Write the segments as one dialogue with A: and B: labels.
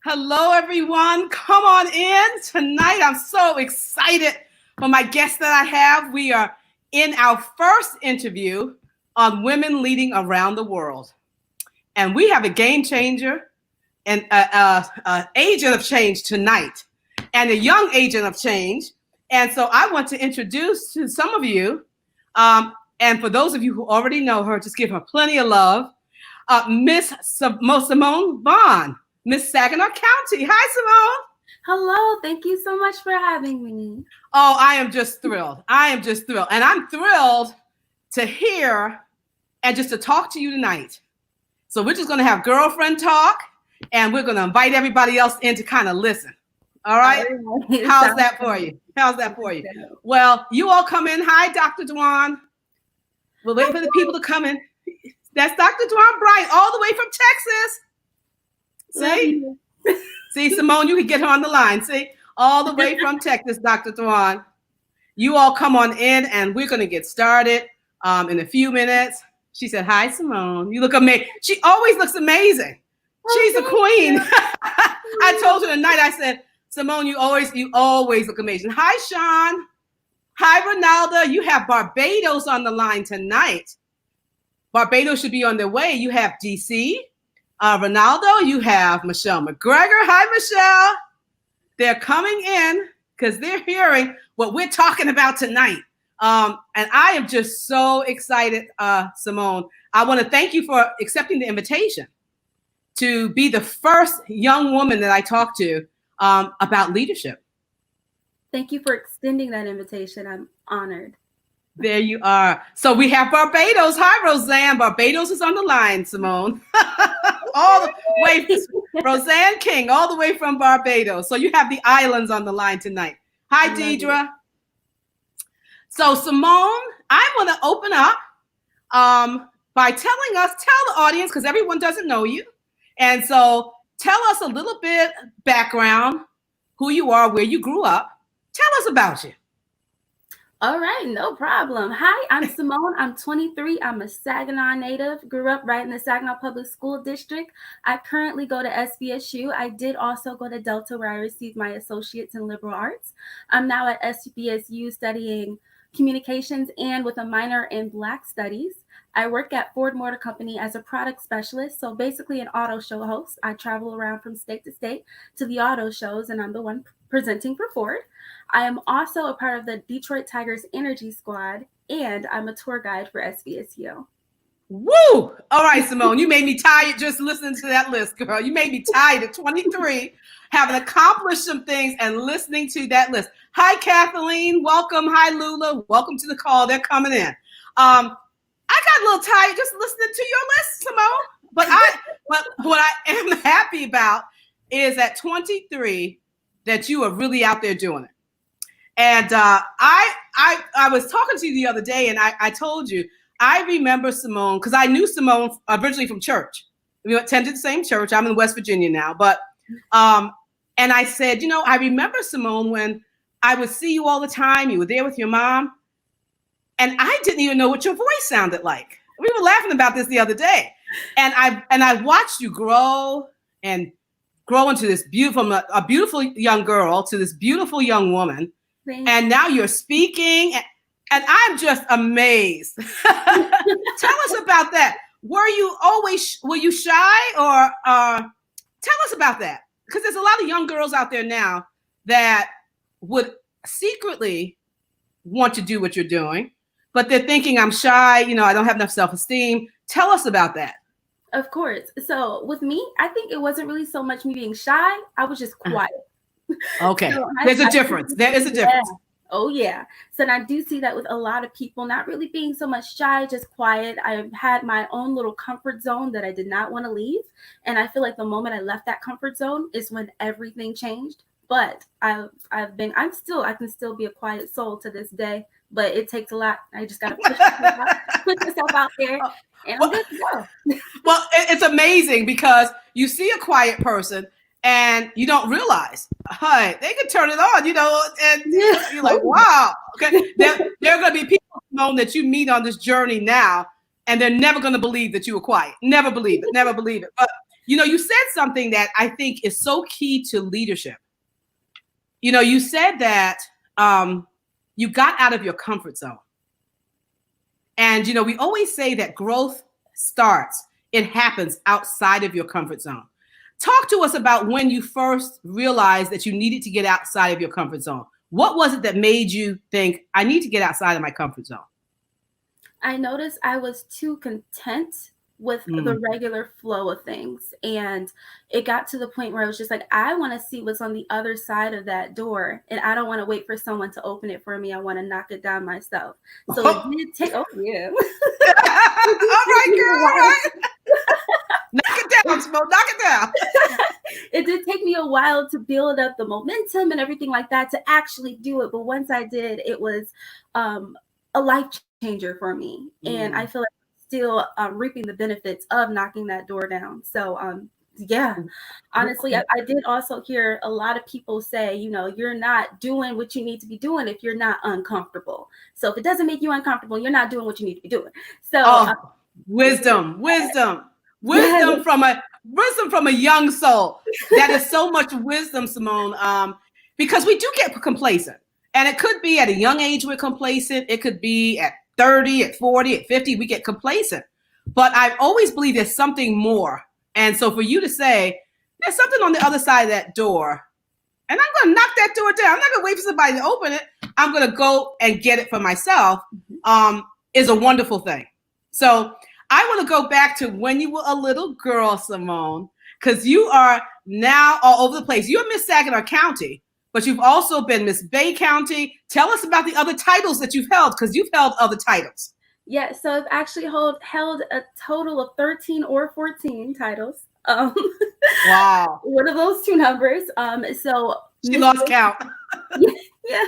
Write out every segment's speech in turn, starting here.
A: Hello, everyone. Come on in. Tonight, I'm so excited for my guest that I have. We are in our first interview on women leading around the world. And we have a game changer and an agent of change tonight, and a young agent of change. And so I want to introduce to some of you, and for those of you who already know her, just give her plenty of love, Miss Simone Vaughn. Miss Saginaw County. Hi, Simone.
B: Hello. Thank you so much for having me.
A: Oh, I am just thrilled. And I'm thrilled to hear and just to talk to you tonight. So we're just going to have girlfriend talk, and we're going to invite everybody else in to kind of listen. All right? How's that for you? Well, you all come in. Hi, Dr. Dwan. We'll wait for the people to come in. That's Dr. Dwan Bright, all the way from Texas. See, Simone, you can get her on the line. See, all the way from Texas, Dr. Dwan. You all come on in, and we're going to get started in a few minutes. She said, hi, Simone. You look amazing. She always looks amazing. She's a queen. I told her tonight, I said, Simone, you always look amazing. Hi, Sean. Hi, Ronaldo. You have Barbados on the line tonight. Barbados should be on their way. You have DC. Ronaldo, you have Michelle McGregor. Hi, Michelle. They're coming in because they're hearing what we're talking about tonight. And I am just so excited, Simone. I want to thank you for accepting the invitation to be the first young woman that I talked to about leadership.
B: Thank you for extending that invitation. I'm honored.
A: There you are. So we have Barbados. Hi, Roseanne. Barbados is on the line, Simone. All the way, Roseanne King, all the way from Barbados. So you have the islands on the line tonight. Hi, Deidre. So Simone, I want to open up by tell the audience, because everyone doesn't know you. And so tell us a little bit background, who you are, where you grew up. Tell us about you.
B: All right, no problem. Hi, I'm Simone. I'm 23. I'm a Saginaw native. Grew up right in the Saginaw Public School District. I currently go to SBSU. I did also go to Delta, where I received my associates in liberal arts. I'm now at SBSU studying communications and with a minor in Black studies. I work at Ford Motor Company as a product specialist, so basically an auto show host. I travel around from state to state to the auto shows, and I'm the one presenting for Ford. I am also a part of the Detroit Tigers Energy Squad, and I'm a tour guide for SBSU.
A: Woo! All right, Simone, you made me tired just listening to that list, girl. You made me tired at 23, having accomplished some things and listening to that list. Hi, Kathleen. Welcome. Hi, Lula. Welcome to the call. They're coming in. I got a little tired just listening to your list, Simone. But what I am happy about is at 23 that you are really out there doing it. And I was talking to you the other day, and I told you, I remember Simone, because I knew Simone originally from church. We attended the same church. I'm in West Virginia now. But, and I said, I remember Simone when I would see you all the time. You were there with your mom. And I didn't even know what your voice sounded like. We were laughing about this the other day. And I watched you grow into this beautiful young girl to this beautiful young woman. And now you're speaking, and I'm just amazed. Tell us about that. Were you shy, or tell us about that? Because there's a lot of young girls out there now that would secretly want to do what you're doing, but they're thinking, I'm shy, I don't have enough self-esteem. Tell us about that.
B: Of course. So with me, I think it wasn't really so much me being shy. I was just quiet.
A: Okay. So there's a difference. There is a difference.
B: Yeah. Oh, yeah. So I do see that with a lot of people, not really being so much shy, just quiet. I've had my own little comfort zone that I did not want to leave. And I feel like the moment I left that comfort zone is when everything changed. But I can still be a quiet soul to this day, but it takes a lot. I just got to put myself out there. And I'm good to go.
A: Well, it's amazing because you see a quiet person and you don't realize, hey, they could turn it on, and you're like, wow. Okay, there are going to be people that you meet on this journey now, and they're never going to believe that you were quiet. Never believe it. But You said something that I think is so key to leadership. You said that you got out of your comfort zone. And, we always say that growth starts, it happens outside of your comfort zone. Talk to us about when you first realized that you needed to get outside of your comfort zone. What was it that made you think, I need to get outside of my comfort zone?
B: I noticed I was too content with the regular flow of things. And it got to the point where I was just like, I want to see what's on the other side of that door. And I don't want to wait for someone to open it for me. I want to knock it down myself. So it did take,
A: all right, girl, all right. Knock it down, Smoke, knock it down.
B: It did take me a while to build up the momentum and everything like that to actually do it. But once I did, it was a life changer for me. And I feel like still reaping the benefits of knocking that door down. So honestly, I did also hear a lot of people say, you're not doing what you need to be doing if you're not uncomfortable. So if it doesn't make you uncomfortable, you're not doing what you need to be doing. So
A: wisdom from a young soul. That is so much wisdom, Symone, because we do get complacent. And it could be at a young age we're complacent. It could be at 30, at 40, at 50, we get complacent. But I've always believed there's something more. And so for you to say, there's something on the other side of that door, and I'm going to knock that door down. I'm not going to wait for somebody to open it. I'm going to go and get it for myself, is a wonderful thing. So I want to go back to when you were a little girl, Symone, because you are now all over the place. You're Miss Saginaw County, but you've also been Miss Bay County. Tell us about the other titles that you've held, because you've held other titles.
B: Yeah, so I've actually held a total of 13 or 14 titles. Wow. One of those two numbers. So
A: she lost count.
B: Yeah.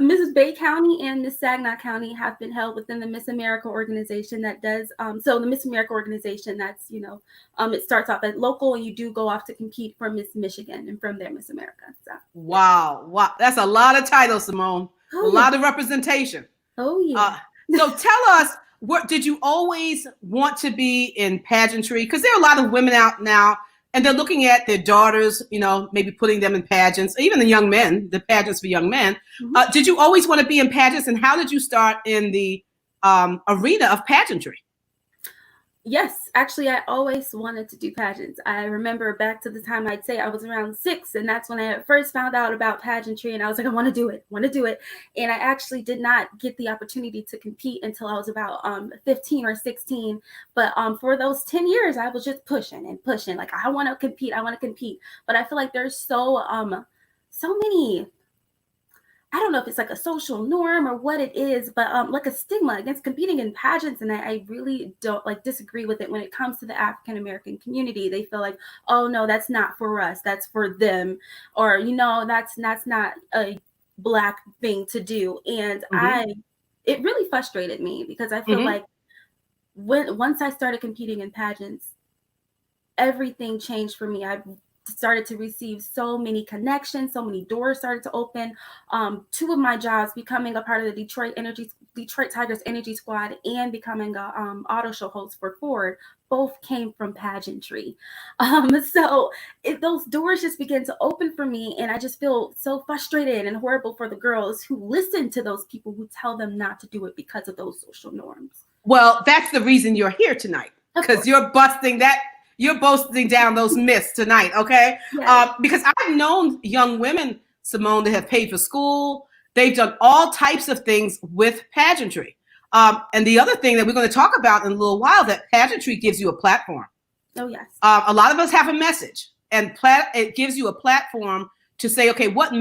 B: Mrs. Bay County and Miss Saginaw County have been held within the Miss America organization that does, so the Miss America organization, that's, it starts off at local and you do go off to compete for Miss Michigan and from there Miss America. So.
A: Wow. That's a lot of titles, Symone. A lot of representation.
B: Oh, yeah.
A: So tell us, what did you always want to be in pageantry? Because there are a lot of women out now and they're looking at their daughters, maybe putting them in pageants, even the young men, the pageants for young men. Did you always want to be in pageants, and how did you start in the arena of pageantry?
B: Yes, actually, I always wanted to do pageants. I remember back to the time I'd say I was around 6, and that's when I first found out about pageantry, and I was like, I want to do it. And I actually did not get the opportunity to compete until I was about 15 or 16. But for those 10 years, I was just pushing, like, I want to compete. But I feel like there's so many, I don't know if it's like a social norm or what it is, but like a stigma against competing in pageants. And I really don't disagree with it when it comes to the African-American community. They feel like, oh no, that's not for us, that's for them. Or, that's not a Black thing to do. And it really frustrated me because I feel like once I started competing in pageants, everything changed for me. I started to receive so many connections, so many doors started to open. 2 of my jobs, becoming a part of the Detroit Tigers Energy Squad and becoming a auto show host for Ford, both came from pageantry. So those doors just began to open for me, and I just feel so frustrated and horrible for the girls who listen to those people who tell them not to do it because of those social norms.
A: Well, that's the reason you're here tonight, because you're busting down those myths tonight, okay? Yes. Because I've known young women, Symone, that have paid for school. They've done all types of things with pageantry. And the other thing that we're going to talk about in a little while, that pageantry gives you a platform.
B: Oh, yes.
A: A lot of us have a message, and it gives you a platform to say, okay, what's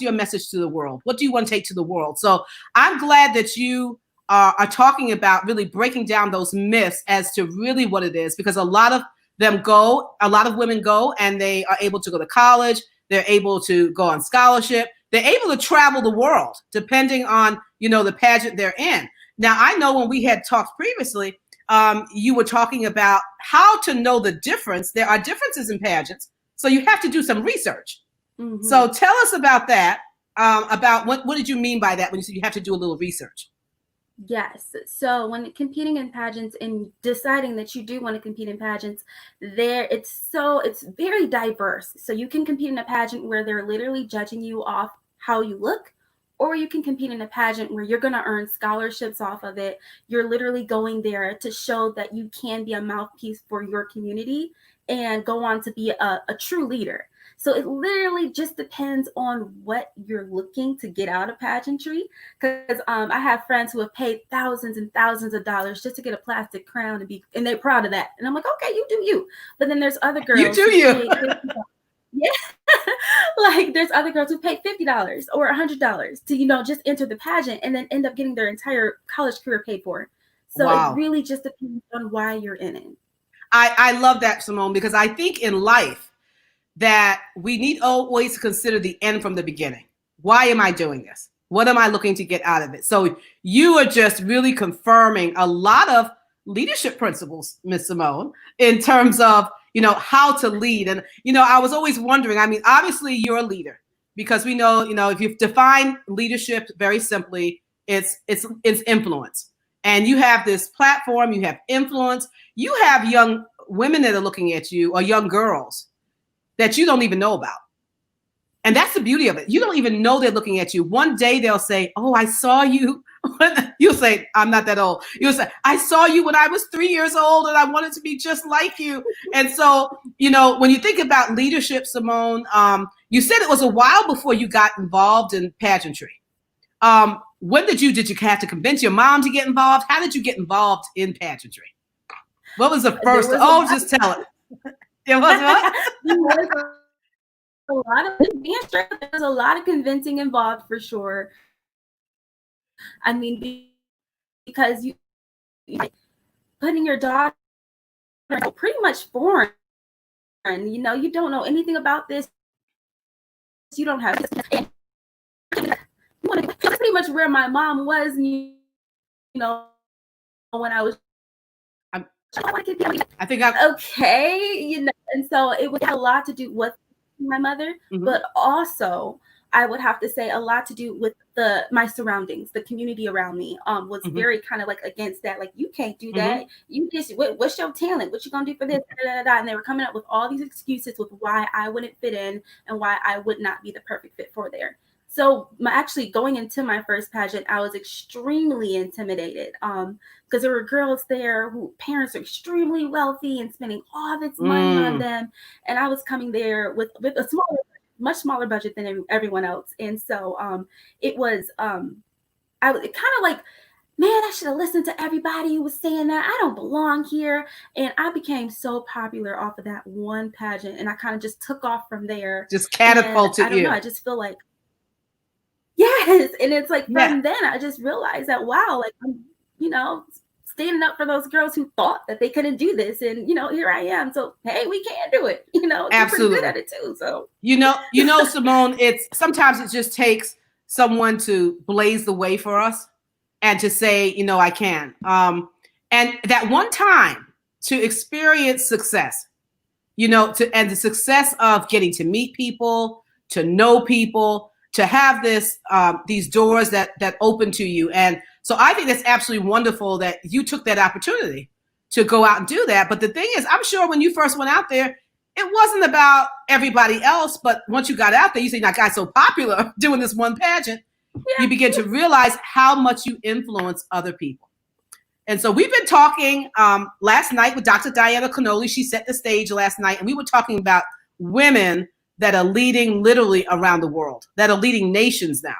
A: your message to the world? What do you want to take to the world? So I'm glad that you are talking about really breaking down those myths as to really what it is, because a lot of women go and they are able to go to college. They're able to go on scholarship. They're able to travel the world depending on, the pageant they're in. Now, I know when we had talked previously, you were talking about how to know the difference. There are differences in pageants, so you have to do some research. So tell us about that. About what did you mean by that when you said you have to do a little research?
B: Yes. So when competing in pageants and deciding that you do want to compete in pageants, it's very diverse. So you can compete in a pageant where they're literally judging you off how you look, or you can compete in a pageant where you're going to earn scholarships off of it. You're literally going there to show that you can be a mouthpiece for your community and go on to be a true leader. So it literally just depends on what you're looking to get out of pageantry. Because I have friends who have paid thousands and thousands of dollars just to get a plastic crown and they're proud of that. And I'm like, okay, you do you. But then there's other girls
A: You do you.
B: yeah, like there's other girls who pay $50 or $100 to just enter the pageant and then end up getting their entire college career paid for. So
A: Wow.
B: It really just depends on why you're in it.
A: I love that, Symone, because I think in life that we need always to consider the end from the beginning. Why am I doing this? What am I looking to get out of it? So you are just really confirming a lot of leadership principles, Ms. Symone, in terms of, how to lead. And, I was always wondering, I mean, obviously you're a leader because we know, if you define leadership very simply, it's influence. And you have this platform, you have influence, you have young women that are looking at you or young girls that you don't even know about. And that's the beauty of it. You don't even know they're looking at you. One day they'll say, oh, I saw you. You'll say, I'm not that old. You'll say, I saw you when I was 3 years old and I wanted to be just like you. And so, when you think about leadership, Symone, you said it was a while before you got involved in pageantry. When did you have to convince your mom to get involved? How did you get involved in pageantry? What was the first? Just tell it. There was
B: there's a lot of convincing involved for sure. I mean, because you putting your daughter pretty much foreign, you don't know anything about this. You don't have this. That's pretty much where my mom was, when I was.
A: I think
B: okay, and so it would have a lot to do with my mother, but also I would have to say a lot to do with my surroundings, the community around me was very kind of like against that. Like, you can't do that. You just, what's your talent? What you gonna do for this? And they were coming up with all these excuses with why I wouldn't fit in and why I would not be the perfect fit for there. So actually going into my first pageant, I was extremely intimidated because there were girls there who parents are extremely wealthy and spending all this money on them. And I was coming there with a much smaller budget than everyone else. And so it was, I was kind of like, man, I should have listened to everybody who was saying that. I don't belong here. And I became so popular off of that one pageant. And I kind of just took off from there.
A: Just catapulted
B: I don't know. I just feel like, yes. And it's like, from then I just realized that, wow, like, I'm, standing up for those girls who thought that they couldn't do this. And, here I am. So, hey, we can do it.
A: Absolutely.
B: Pretty good at it too. So,
A: Symone, sometimes it just takes someone to blaze the way for us and to say, I can. And that one time to experience success, and the success of getting to meet people, to know people, to have these doors that open to you. And so I think that's absolutely wonderful that you took that opportunity to go out and do that. But the thing is, I'm sure when you first went out there, it wasn't about everybody else. But once you got out there, you say, I got so popular doing this one pageant, you begin to realize how much you influence other people. And so we've been talking last night with Dr. Diana Cannoli. She set the stage last night, and we were talking about women that are leading literally around the world, that are leading nations now,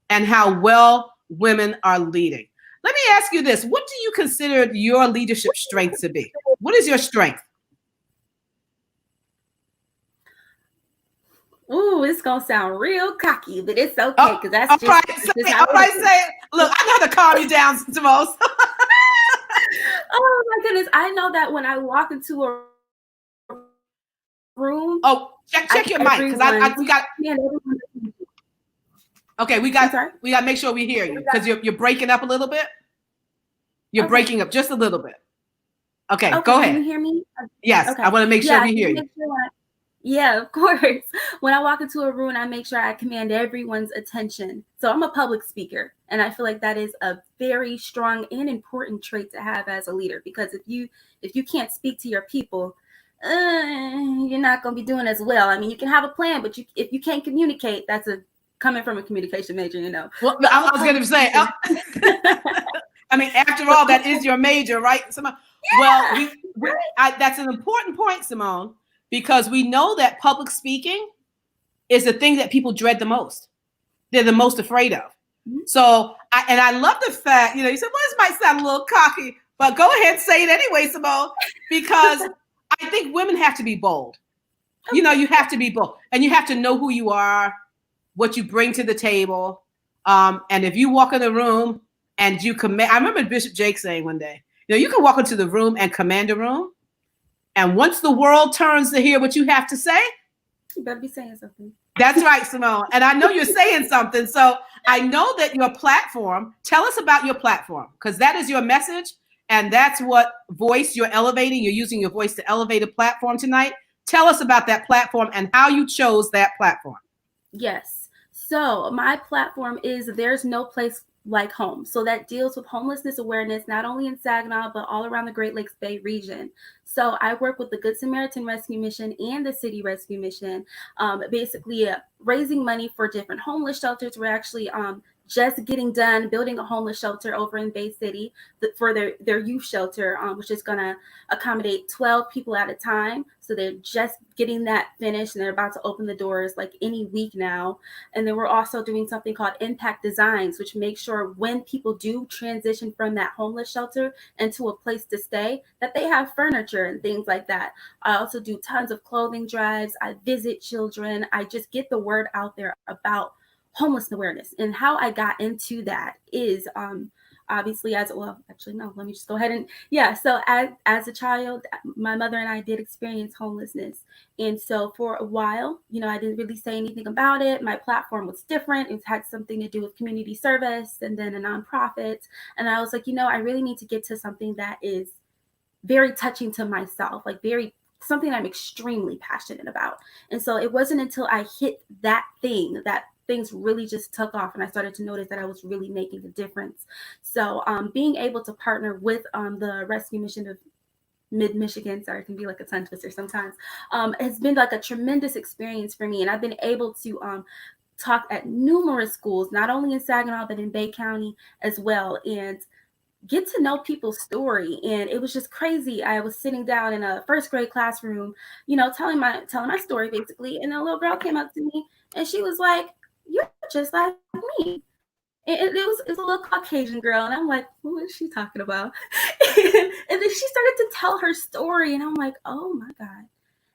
A: and how well women are leading. Let me ask you this. What do you consider your leadership strength to be? What is your strength?
B: Ooh, it's going to sound real cocky, but it's okay, because that's
A: all right, say it. Look, I know how to calm you down, Symone.
B: Oh, my goodness. I know that when I walk into a room.
A: Oh, check your mic, because we got. Okay, we got to make sure we hear you, because you're breaking up a little bit. You're breaking up just a little bit. Okay, go ahead.
B: Can you hear me?
A: Yes, okay. I want to make sure we hear you.
B: Yeah, of course. When I walk into a room, I make sure I command everyone's attention. So I'm a public speaker, and I feel like that is a very strong and important trait to have as a leader. Because if you can't speak to your people, you're not going to be doing as well. I mean, you can have a plan, but if you can't communicate, that's a coming from a communication major, you know.
A: Well, I was going to say, I mean, after all, that is your major, right, Simone? Yeah, well, that's an important point, Simone, because we know that public speaking is the thing that people dread the most. They're the most afraid of. Mm-hmm. So, I love the fact, you said, well, this might sound a little cocky, but go ahead and say it anyway, Simone, because I think women have to be bold. You have to be bold, and you have to know who you are, what you bring to the table. And if you walk in the room and you command, I remember Bishop Jake saying one day, you can walk into the room and command a room. And once the world turns to hear what you have to say,
B: you better be saying something.
A: That's right, Simone. And I know you're saying something. So I know that your platform, tell us about your platform, because that is your message. And that's what voice you're elevating. You're using your voice to elevate a platform tonight. Tell us about that platform and how you chose that platform.
B: Yes. So my platform is There's No Place Like Home. So that deals with homelessness awareness, not only in Saginaw, but all around the Great Lakes Bay region. So I work with the Good Samaritan Rescue Mission and the City Rescue Mission, basically raising money for different homeless shelters. We're actually just getting done building a homeless shelter over in Bay City for their youth shelter, which is going to accommodate 12 people at a time. So they're just getting that finished, and they're about to open the doors like any week now. And then we're also doing something called Impact Designs, which makes sure when people do transition from that homeless shelter into a place to stay, that they have furniture and things like that. I also do tons of clothing drives. I visit children. I just get the word out there about homeless awareness. And how I got into that is obviously let me just go ahead and so as a child, my mother and I did experience homelessness. And so for a while, I didn't really say anything about it. My platform was different. It had something to do with community service and then a nonprofit. And I was like, I really need to get to something that is very touching to myself, like something I'm extremely passionate about. And so it wasn't until I hit that thing that things really just took off, and I started to notice that I was really making a difference. So being able to partner with the Rescue Mission of Mid-Michigan, sorry, it can be like a tongue twister sometimes, has been like a tremendous experience for me. And I've been able to talk at numerous schools, not only in Saginaw, but in Bay County as well, and get to know people's story. And it was just crazy. I was sitting down in a first grade classroom, telling my story basically. And a little girl came up to me and she was like, "You're just like me." And it was a little Caucasian girl. And I'm like, "What is she talking about?" And then she started to tell her story. And I'm like, "Oh my God."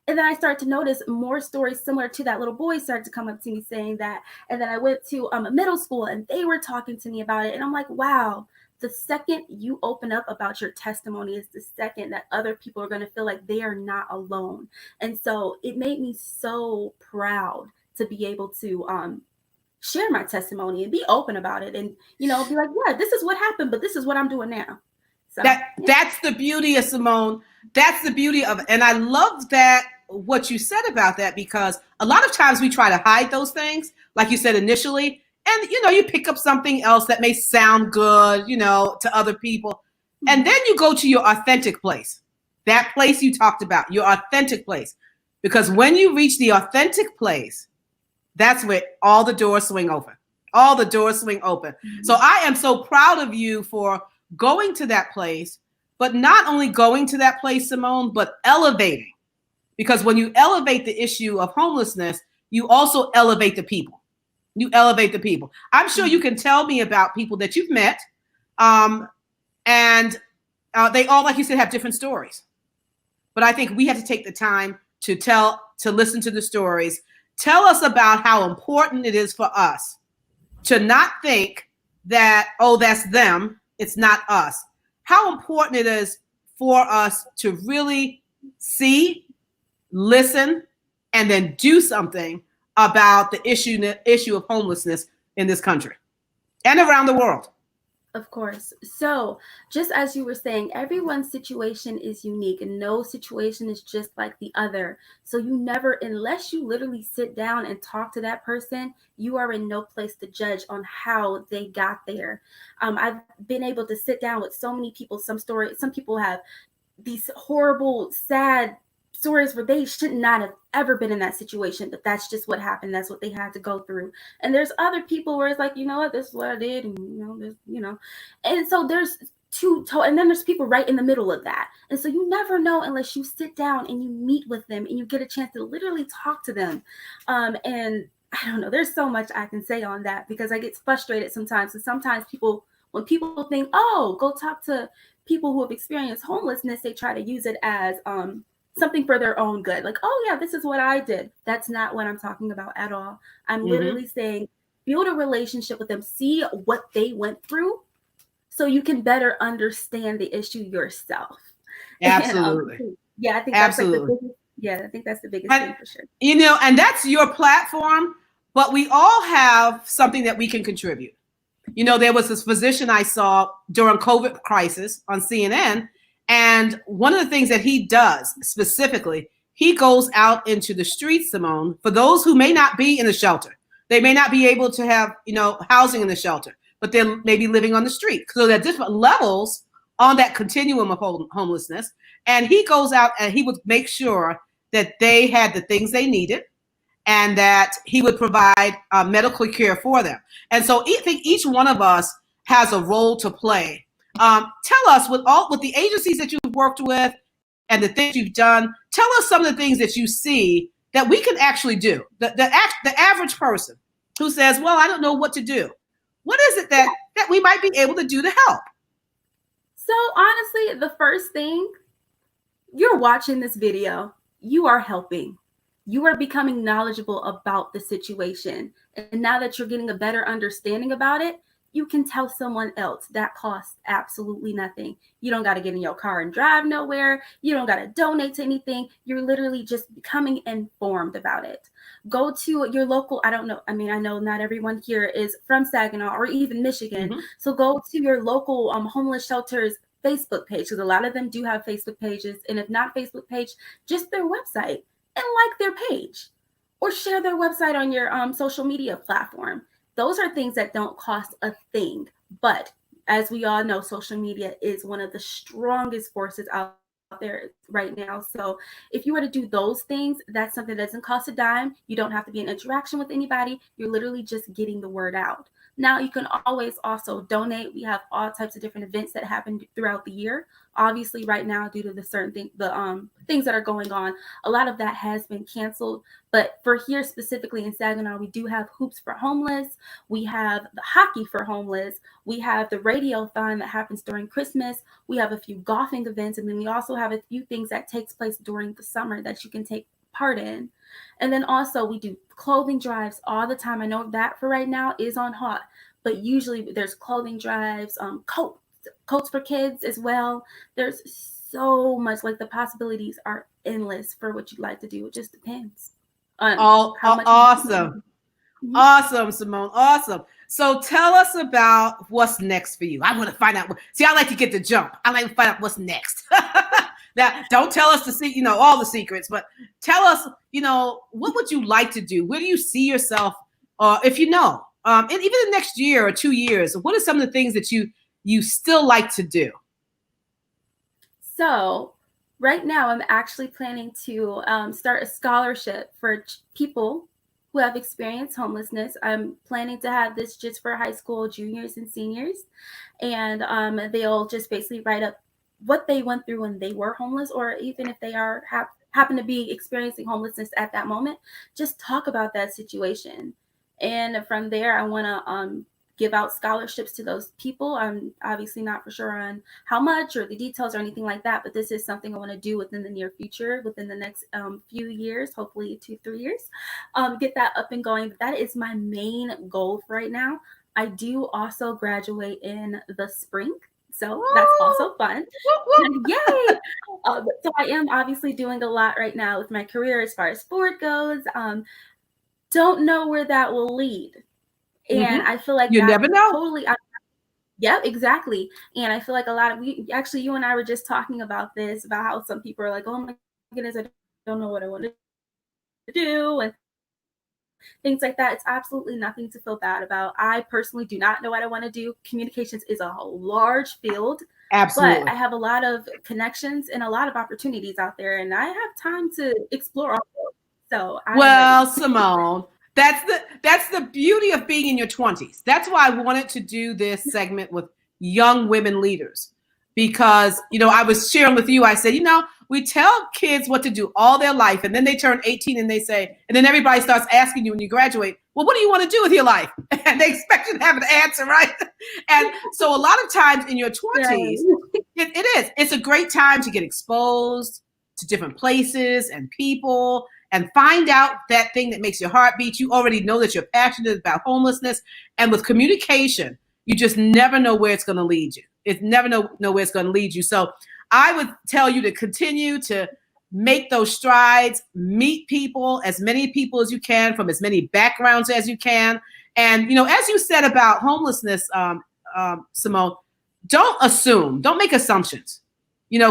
B: And then I started to notice more stories similar to that little boy started to come up to me saying that. And then I went to a middle school and they were talking to me about it. And I'm like, wow, the second you open up about your testimony is the second that other people are going to feel like they are not alone. And so it made me so proud to be able to share my testimony and be open about it and, be like, yeah, this is what happened, but this is what I'm doing now. So
A: that's the beauty of Simone. That's the beauty of it. And I love that what you said about that, because a lot of times we try to hide those things, like you said initially, and you pick up something else that may sound good, to other people. And then you go to your authentic place. That place you talked about, your authentic place. Because when you reach the authentic place, that's where all the doors swing open. All the doors swing open. Mm-hmm. So I am so proud of you for going to that place, but not only going to that place, Simone, but elevating. Because when you elevate the issue of homelessness, you also elevate the people. You elevate the people. I'm sure you can tell me about people that you've met, and they all, like you said, have different stories. But I think we have to take the time to listen to the stories. Tell us about how important it is for us to not think that, oh, that's them, it's not us. How important it is for us to really see, listen, and then do something about the issue of homelessness in this country and around the world.
B: Of course. So, just as you were saying, everyone's situation is unique and no situation is just like the other. So, you never, unless you literally sit down and talk to that person, you are in no place to judge on how they got there. I've been able to sit down with so many people. Some people have these horrible, sad stories where they should not have ever been in that situation, but that's just what happened. That's what they had to go through. And there's other people where it's like, you know what, this is what I did, and and so there's and then there's people right in the middle of that. And so you never know unless you sit down and you meet with them and you get a chance to literally talk to them. And I don't know, there's so much I can say on that because I get frustrated sometimes. And sometimes when people think, oh, go talk to people who have experienced homelessness, they try to use it as something for their own good. Like, oh yeah, this is what I did. That's not what I'm talking about at all. I'm literally saying build a relationship with them, see what they went through so you can better understand the issue yourself.
A: Absolutely.
B: And, yeah, I think
A: Absolutely.
B: I think that's the biggest thing for sure.
A: And that's your platform, but we all have something that we can contribute. There was this physician I saw during COVID crisis on CNN, and one of the things that he does specifically, he goes out into the streets, Simone, for those who may not be in the shelter. They may not be able to have, housing in the shelter, but they're maybe living on the street. So there are different levels on that continuum of homelessness. And he goes out and he would make sure that they had the things they needed, and that he would provide medical care for them. And so I think each one of us has a role to play. Tell us, with the agencies that you've worked with and the things you've done, tell us some of the things that you see that we can actually do. The average person who says, well, I don't know what to do. What is it that we might be able to do to help?
B: So honestly, the first thing, you're watching this video, you are helping. You are becoming knowledgeable about the situation. And now that you're getting a better understanding about it, you can tell someone else. That costs absolutely nothing. You don't got to get in your car and drive nowhere. You don't got to donate to anything. You're literally just becoming informed about it. Go to your local, I don't know. I mean, I know not everyone here is from Saginaw or even Michigan.
A: Mm-hmm.
B: So go to your local homeless shelters Facebook page, because a lot of them do have Facebook pages. And if not Facebook page, just their website. And like their page or share their website on your social media platform. Those are things that don't cost a thing. But as we all know, social media is one of the strongest forces out there right now. So if you were to do those things, that's something that doesn't cost a dime. You don't have to be in interaction with anybody. You're literally just getting the word out. Now, you can always also donate. We have all types of different events that happen throughout the year. Obviously, right now, due to the things that are going on, a lot of that has been canceled. But for here specifically in Saginaw, we do have Hoops for Homeless. We have the Hockey for Homeless. We have the Radiothon that happens during Christmas. We have a few golfing events. And then we also have a few things that takes place during the summer that you can take part in. And then also we do clothing drives all the time. I know that for right now is on hot, but usually there's clothing drives, coats for kids as well. There's so much, like the possibilities are endless for what you'd like to do. It just depends on how much.
A: Awesome. Awesome, Simone. Awesome. So tell us about what's next for you. I want to find out. See, I like to get the jump. I like to find out what's next. Now, don't tell us all the secrets, but tell us, what would you like to do? Where do you see yourself, if you know, and even the next year or 2 years? What are some of the things that you still like to do?
B: So right now, I'm actually planning to start a scholarship for people who have experienced homelessness. I'm planning to have this just for high school juniors and seniors, and they'll just basically write up what they went through when they were homeless, or even if they happen to be experiencing homelessness at that moment, just talk about that situation. And from there, I want to give out scholarships to those people. I'm obviously not for sure on how much or the details or anything like that, but this is something I want to do within the near future, within the next few years, hopefully 2-3 years, get that up and going. But that is my main goal for right now. I do also graduate in the spring. So that's also fun. Yay! So I am obviously doing a lot right now with my career as far as sport goes. Don't know where that will lead. And I feel like
A: you never know.
B: Totally. Yep, exactly. And I feel like a lot of actually, you and I were just talking about this, about how some people are like, oh my goodness, I don't know what I want to do, and things like that. It's absolutely nothing to feel bad about. I personally do not know what I want to do. Communications is a large field,
A: Absolutely.
B: but I have a lot of connections and a lot of opportunities out there, and I have time to explore all of those. So
A: Well, Symone, that's the beauty of being in your 20s. That's why I wanted to do this segment with young women leaders. Because, I was sharing with you, I said, we tell kids what to do all their life, and then they turn 18 and they say, and then everybody starts asking you when you graduate, well, what do you want to do with your life? And they expect you to have an answer, right? And so a lot of times in your 20s, it is. It's a great time to get exposed to different places and people and find out that thing that makes your heart beat. You already know that you're passionate about homelessness. And with communication, you just never know where it's going to lead you. It's never know where it's going to lead you. So I would tell you to continue to make those strides, meet people, as many people as you can from as many backgrounds as you can. And, as you said about homelessness, Symone, don't assume, don't make assumptions.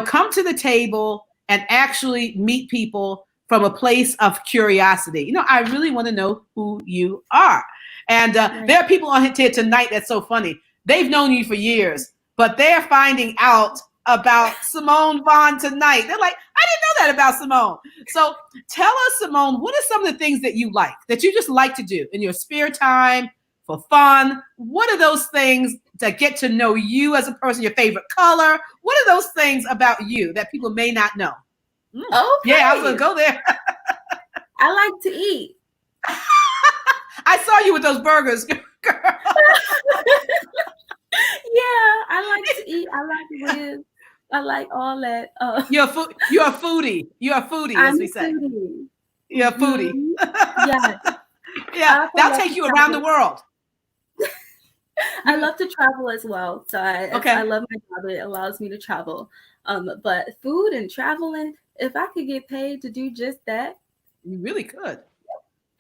A: Come to the table and actually meet people from a place of curiosity. I really want to know who you are. And there are people on here tonight that's so funny. They've known you for years, but they're finding out about Simone Vaughn tonight. They're like, I didn't know that about Symone. So tell us, Symone, what are some of the things that you like, that you just like to do in your spare time for fun? What are those things to get to know you as a person, your favorite color? What are those things about you that people may not know?
B: Okay.
A: Yeah, I was going to go there.
B: I like to eat.
A: I saw you with those burgers, girl.
B: Yeah, I like to eat. I like ribs. I like all that.
A: You're a foodie. You're a foodie, as we say.
B: Foodie.
A: You're a foodie.
B: Yeah.
A: Yeah, that'll take you around the world.
B: I love to travel as well. So I love my job. It allows me to travel. But food and traveling, if I could get paid to do just that.
A: You really could.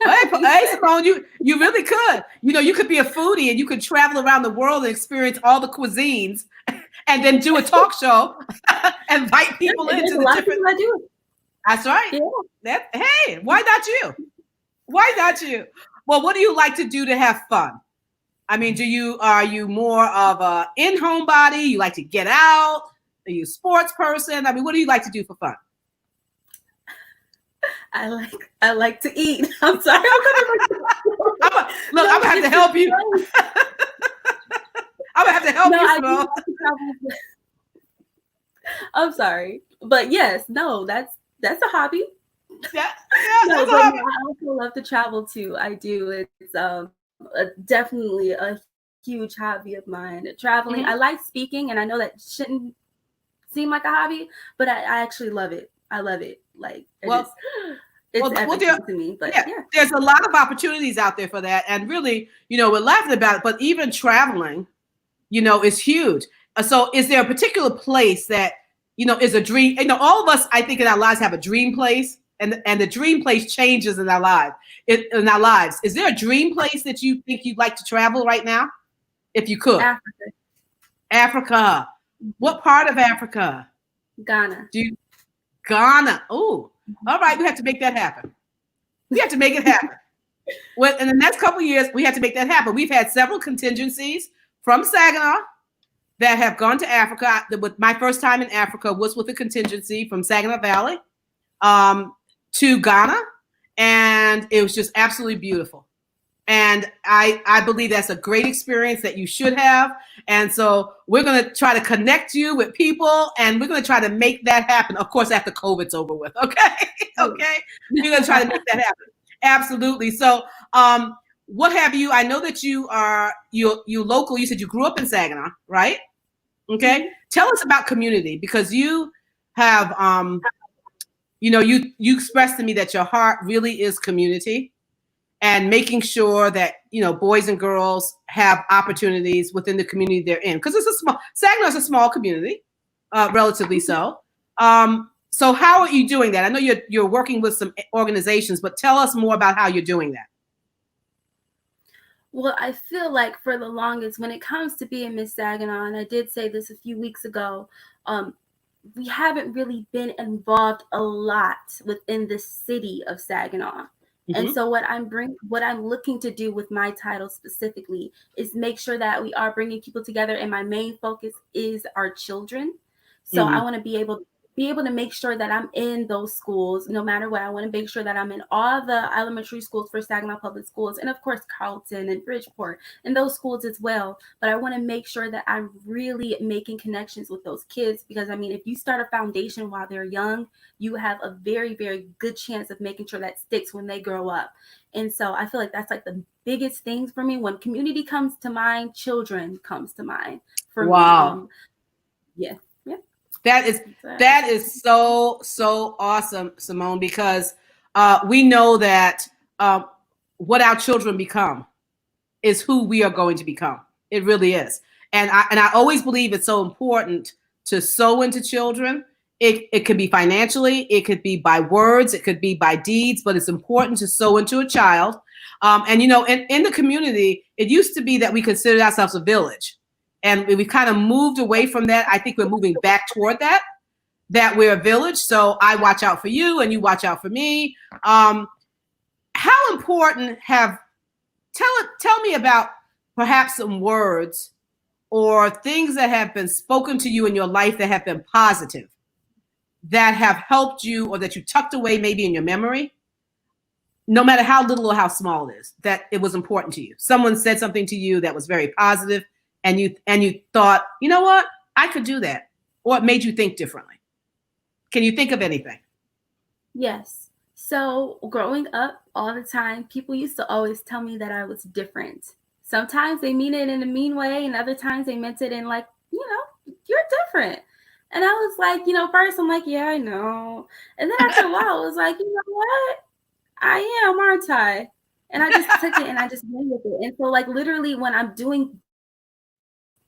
A: Hey, Symone, you really could. You could be a foodie and you could travel around the world and experience all the cuisines and then do a talk show, invite people into the different.
B: I do.
A: That's right. Yeah. Hey, why not you? Why not you? Well, what do you like to do to have fun? I mean, are you more of a in-home body? You like to get out? Are you a sports person? I mean, what do you like to do for fun?
B: I like to eat. I'm sorry.
A: I'm gonna have to help you. I'm gonna have to help you, Symone.
B: I'm sorry, but yes, no, that's a hobby.
A: Yeah,
B: no, but I also love to travel too. I do. It's definitely a huge hobby of mine. Traveling. Mm-hmm. I like speaking, and I know that shouldn't seem like a hobby, but I actually love it. I love it. Like, it's everything to me. But yeah,
A: there's a lot of opportunities out there for that, and really, we're laughing about it, but even traveling, is huge. So, is there a particular place that is a dream? All of us, I think, in our lives have a dream place, and the dream place changes in our lives. Is there a dream place that you think you'd like to travel right now, if you could? Africa. What part of Africa?
B: Ghana.
A: Ghana. Oh, all right. We have to make that happen. We have to make it happen. Well, in the next couple of years, we have to make that happen. We've had several contingencies from Saginaw that have gone to Africa. My first time in Africa was with a contingency from Saginaw Valley to Ghana, and it was just absolutely beautiful. And I believe that's a great experience that you should have. And so we're going to try to connect you with people, and we're going to try to make that happen. Of course, after COVID's over with. Okay. Okay. We're going to try to make that happen. Absolutely. So what have you, I know that you local, you said you grew up in Saginaw, right? Okay. Mm-hmm. Tell us about community, because you have, you expressed to me that your heart really is community. And making sure that, boys and girls have opportunities within the community they're in. Because Saginaw is a small community, relatively so. So how are you doing that? I know you're working with some organizations, but tell us more about how you're doing that.
B: Well, I feel like for the longest, when it comes to being Miss Saginaw, and I did say this a few weeks ago, we haven't really been involved a lot within the city of Saginaw. And so what I'm looking to do with my title specifically is make sure that we are bringing people together, and my main focus is our children. So I want to be able to make sure that I'm in those schools no matter what. I want to make sure that I'm in all the elementary schools for Saginaw Public Schools, and of course Carlton and Bridgeport and those schools as well. But I want to make sure that I'm really making connections with those kids, because I mean, if you start a foundation while they're young, you have a very, very good chance of making sure that sticks when they grow up. And so I feel like that's like the biggest things for me. When community comes to mind, children comes to mind for
A: Wow.
B: me. Yeah.
A: That is so awesome, Symone, because we know that what our children become is who we are going to become. It really is. And I always believe it's so important to sow into children. It could be financially, it could be by words, it could be by deeds, but it's important to sow into a child. And you know, in the community, it used to be that we considered ourselves a village. And we kind of moved away from that. I think we're moving back toward that we're a village. So I watch out for you and you watch out for me. How important tell me about perhaps some words or things that have been spoken to you in your life that have been positive, that have helped you, or that you tucked away maybe in your memory, no matter how little or how small it is, that it was important to you. Someone said something to you that was very positive, and you thought, you know what, I could do that, or it made you think differently. Can you think of anything?
B: Yes. So growing up all the time, people used to always tell me that I was different. Sometimes they mean it in a mean way, and other times they meant it in like, you're different. And I was like, first I'm like, yeah, I know. And then after a while, I was like, you know what? I am, aren't I? And I just took it and I just went with it. And so like literally when I'm doing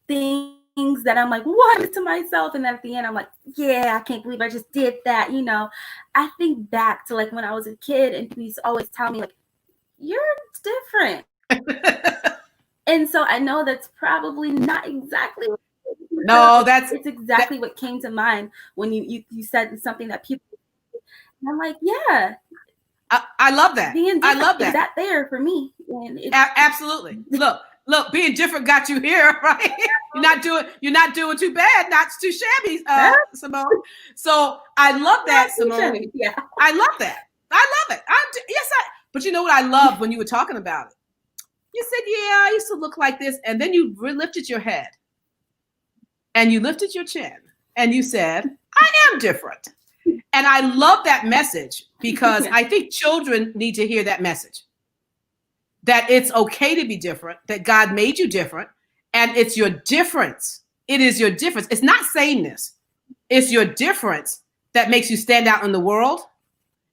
B: things that I'm like, what to myself? And then at the end, I'm like, yeah, I can't believe I just did that. I think back to like when I was a kid and people used to always tell me like, you're different. And so I know that's probably not exactly what it's exactly what came to mind when you said something that people, and I'm like, yeah.
A: I love that. I love that.
B: Is that there for me? And
A: absolutely. Look, being different got you here, right? You're not doing too bad, not too shabby, Symone. So I love that, Symone.
B: Yeah.
A: I love that. I love it. But you know what I love when you were talking about it? You said, yeah, I used to look like this. And then you lifted your head and you lifted your chin and you said, I am different. And I love that message, because I think children need to hear that message, that it's okay to be different, that God made you different, and it's your difference. It is your difference. It's not sameness. It's your difference that makes you stand out in the world.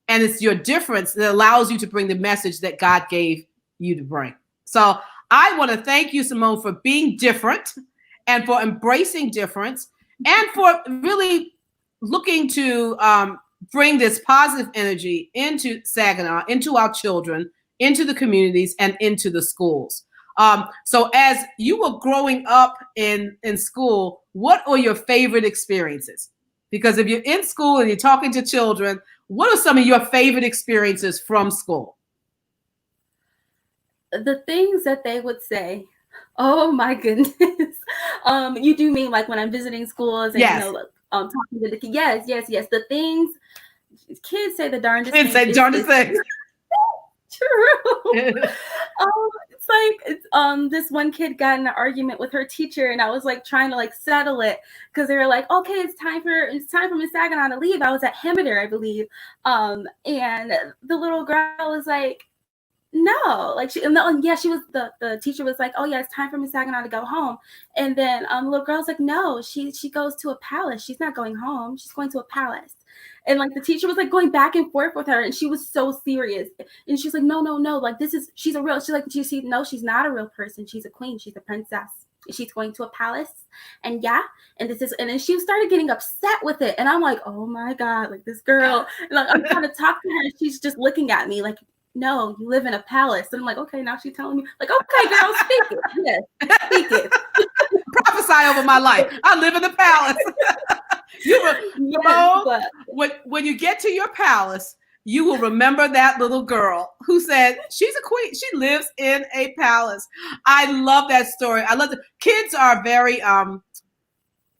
A: And it's your difference that allows you to bring the message that God gave you to bring. So I want to thank you, Symone, for being different and for embracing difference and for really looking to bring this positive energy into Saginaw, into our children, into the communities, and into the schools. So as you were growing up in school, what are your favorite experiences? Because if you're in school and you're talking to children, what are some of your favorite experiences from school?
B: The things that they would say, oh my goodness. You do mean like when I'm visiting schools and
A: yes.
B: Talking to the kids. Yes. The things kids say the darndest
A: things. Kids say darndest things.
B: True. It's like this one kid got in an argument with her teacher, and I was like trying to like settle it because they were like, okay, it's time for Miss Saginaw to leave. I was at Hemider, I believe. And the little girl was like, no, like she was the teacher was like, oh yeah, it's time for Miss Saginaw to go home. And then the little girl's like, no, she goes to a palace. She's not going home. She's going to a palace. And like the teacher was like going back and forth with her, and she was so serious. And she's like, no, like she's a real. She's like, no, she's not a real person. She's a queen. She's a princess. She's going to a palace, and then she started getting upset with it. And I'm like, oh my God, like this girl. And like I'm trying to talk to her, and she's just looking at me like, no, you live in a palace. And I'm like, okay, now she's telling me, like, okay, girl, speak it. Yes, speak it.
A: Prophesy over my life. I live in the palace. When you get to your palace, you will remember that little girl who said she's a queen. She lives in a palace. I love that story. I love kids are very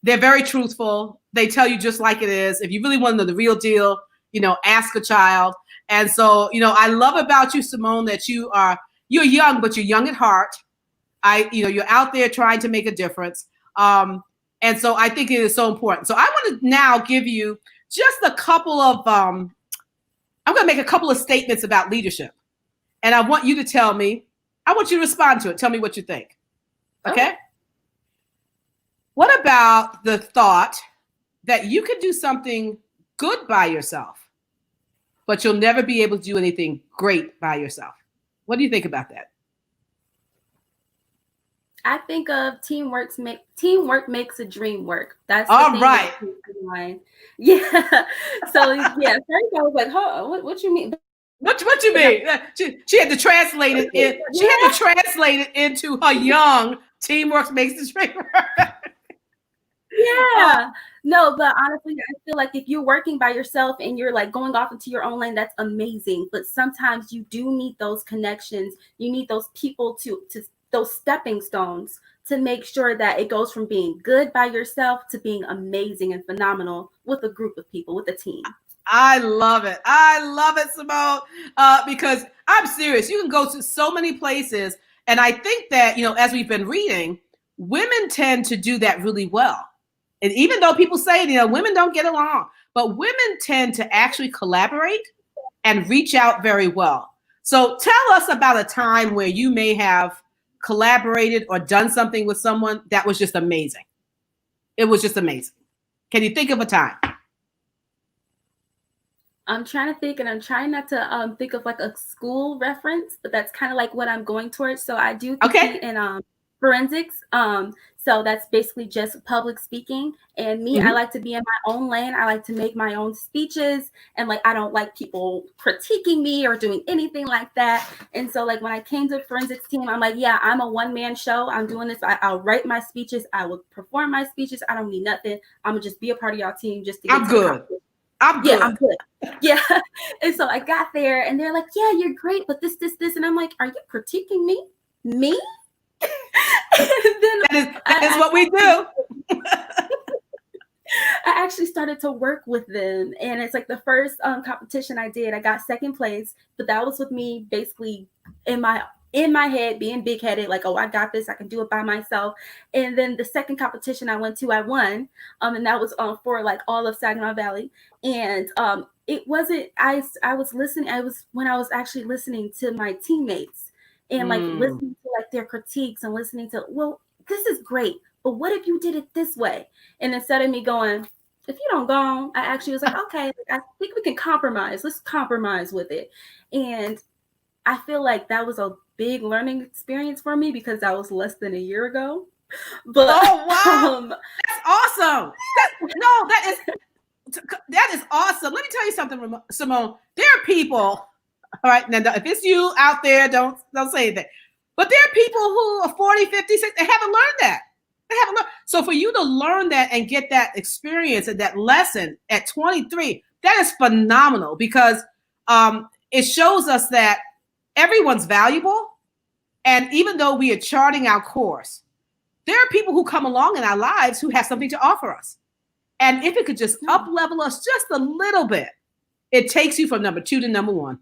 A: they're very truthful. They tell you just like it is. If you really want to know the real deal, ask a child. And so, I love about you, Symone, that you're young, but you're young at heart. You're out there trying to make a difference. And so I think it is so important. So I want to now give you just a couple of, I'm going to make a couple of statements about leadership. And I want you to tell me, I want you to respond to it. Tell me what you think. Okay? What about the thought that you can do something good by yourself, but you'll never be able to do anything great by yourself? What do you think about that?
B: I think of teamwork makes a dream work. That's
A: all right.
B: Yeah. So yeah, first I was like, what you mean?
A: What you mean? She had to translate it in. She had to translate it into her young. Teamwork makes the dream work.
B: Yeah. No, but honestly, I feel like if you're working by yourself and you're like going off into your own lane, that's amazing. But sometimes you do need those connections. You need those people to those stepping stones to make sure that it goes from being good by yourself to being amazing and phenomenal with a group of people, with a team.
A: I love it. I love it, Symone, because I'm serious. You can go to so many places. And I think that, as we've been reading, women tend to do that really well. And even though people say, women don't get along, but women tend to actually collaborate and reach out very well. So tell us about a time where you may have collaborated or done something with someone that was just amazing. It was just amazing. Can you think of a time?
B: I'm trying to think, and I'm trying not to think of like a school reference, but that's kind of like what I'm going towards. So I do compete in forensics. So that's basically just public speaking. And me, I like to be in my own lane. I like to make my own speeches. And like, I don't like people critiquing me or doing anything like that. And so like when I came to the forensics team, I'm like, yeah, I'm a one-man show. I'm doing this. I'll write my speeches. I will perform my speeches. I don't need nothing. I'm gonna just be a part of y'all team just to get to
A: I'm good.
B: I'm good. Yeah. And so I got there and they're like, yeah, you're great, but this. And I'm like, are you critiquing me? Me?
A: that is what we do.
B: I actually started to work with them. And it's like the first competition I did, I got second place, but that was with me basically in my head being big-headed, like, oh, I got this, I can do it by myself. And then the second competition I went to, I won. And that was for like all of Saginaw Valley. And it wasn't, I was listening, I was when I was actually listening to my teammates and like listening to like their critiques and listening to, well, this is great, but what if you did it this way? And instead of me going, if you don't go on, I actually was like, okay, I think we can compromise. Let's compromise with it. And I feel like that was a big learning experience for me because that was less than a year ago. But
A: oh wow, that's awesome! That is awesome. Let me tell you something, Symone. There are people. All right, now if it's you out there, don't say anything. But there are people who are 40, 50, 60, they haven't learned that. They haven't learned. So for you to learn that and get that experience and that lesson at 23, that is phenomenal because it shows us that everyone's valuable. And even though we are charting our course, there are people who come along in our lives who have something to offer us. And if it could just up level us just a little bit, it takes you from number 2 to number 1.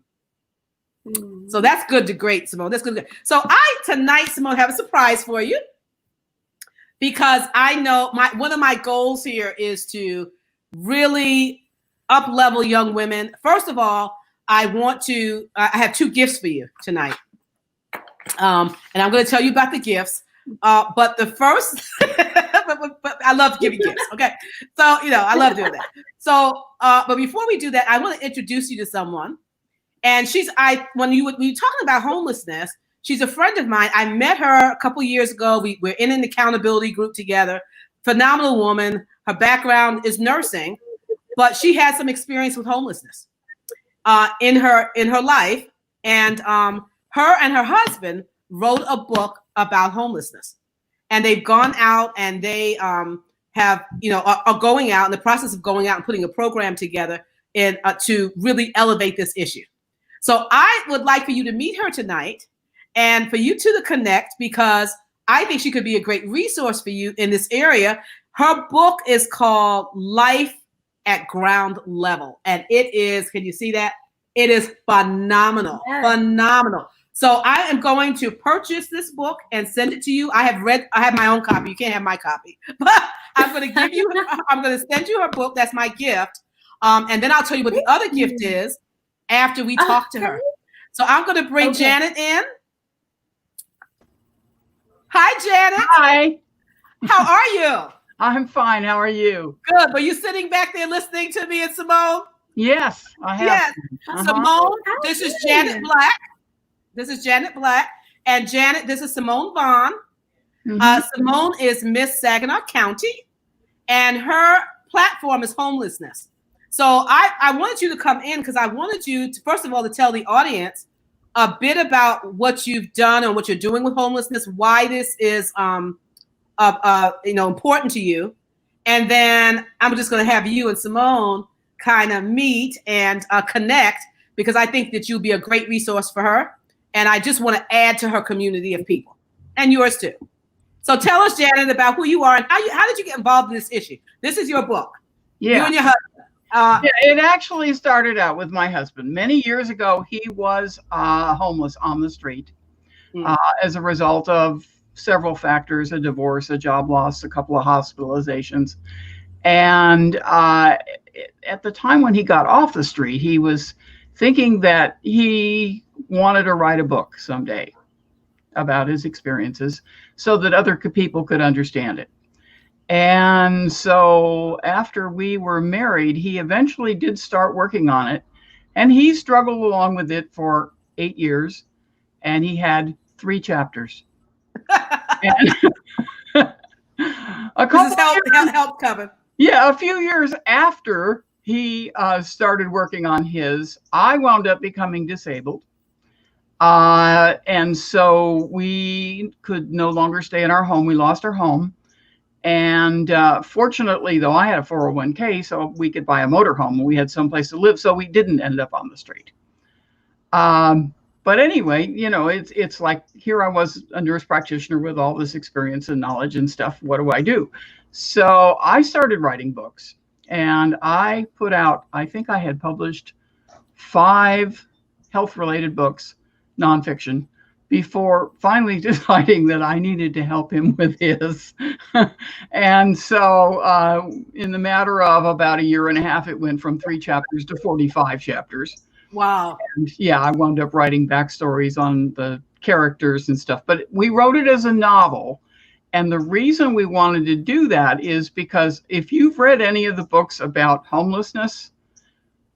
A: So that's good to great, Symone. That's good. So tonight, Symone, have a surprise for you because I know one of my goals here is to really up level young women. First of all, I have 2 gifts for you tonight. And I'm going to tell you about the gifts. But the first, but I love to give you gifts. Okay. So, I love doing that. So, but before we do that, I want to introduce you to someone. And when you're talking about homelessness, she's a friend of mine. I met her a couple years ago. We're in an accountability group together. Phenomenal woman. Her background is nursing, but she had some experience with homelessness in her life. And her and her husband wrote a book about homelessness. And they've gone out and they have, are going out in the process of going out and putting a program together to really elevate this issue. So I would like for you to meet her tonight and for you two to connect, because I think she could be a great resource for you in this area. Her book is called Life at Ground Level. And it is, can you see that? It is phenomenal, phenomenal. So I am going to purchase this book and send it to you. I have my own copy. You can't have my copy, but I'm going to send you her book. That's my gift. And then I'll tell you what the other gift is after we talk to her. So I'm going to bring Janet in. Hi, Janet.
C: Hi.
A: How are you?
C: I'm fine. How are you?
A: Good. Were you sitting back there listening to me and Symone?
C: Yes, I have.
A: Yes. Symone, this is Janet Black. This is Janet Black. And Janet, this is Simone Vaughn. Symone is Miss Saginaw County. And her platform is homelessness. So I wanted you to come in because I wanted you to, first of all, to tell the audience a bit about what you've done and what you're doing with homelessness, why this is important to you. And then I'm just going to have you and Symone kind of meet and connect, because I think that you'll be a great resource for her. And I just want to add to her community of people, and yours too. So tell us, Janet, about who you are and how did you get involved in this issue? This is your book.
C: Yeah.
A: You and your husband.
C: It actually started out with my husband. Many years ago, he was homeless on the street as a result of several factors: a divorce, a job loss, a couple of hospitalizations. And at the time when he got off the street, he was thinking that he wanted to write a book someday about his experiences so that other people could understand it. And so after we were married, he eventually did start working on it, and he struggled along with it for 8 years, and he had 3 chapters. And a few years after he started working on his, I wound up becoming disabled. And so we could no longer stay in our home. We lost our home. And fortunately, though, I had a 401k, so we could buy a motorhome and we had someplace to live. So we didn't end up on the street. But anyway, it's like, here I was, a nurse practitioner with all this experience and knowledge and stuff. What do I do? So I started writing books, and I put out, I think I had published 5 health-related books, nonfiction, before finally deciding that I needed to help him with his. And so in the matter of about a year and a half, it went from 3 chapters to 45 chapters.
A: Wow.
C: And yeah, I wound up writing backstories on the characters and stuff, but we wrote it as a novel. And the reason we wanted to do that is because if you've read any of the books about homelessness,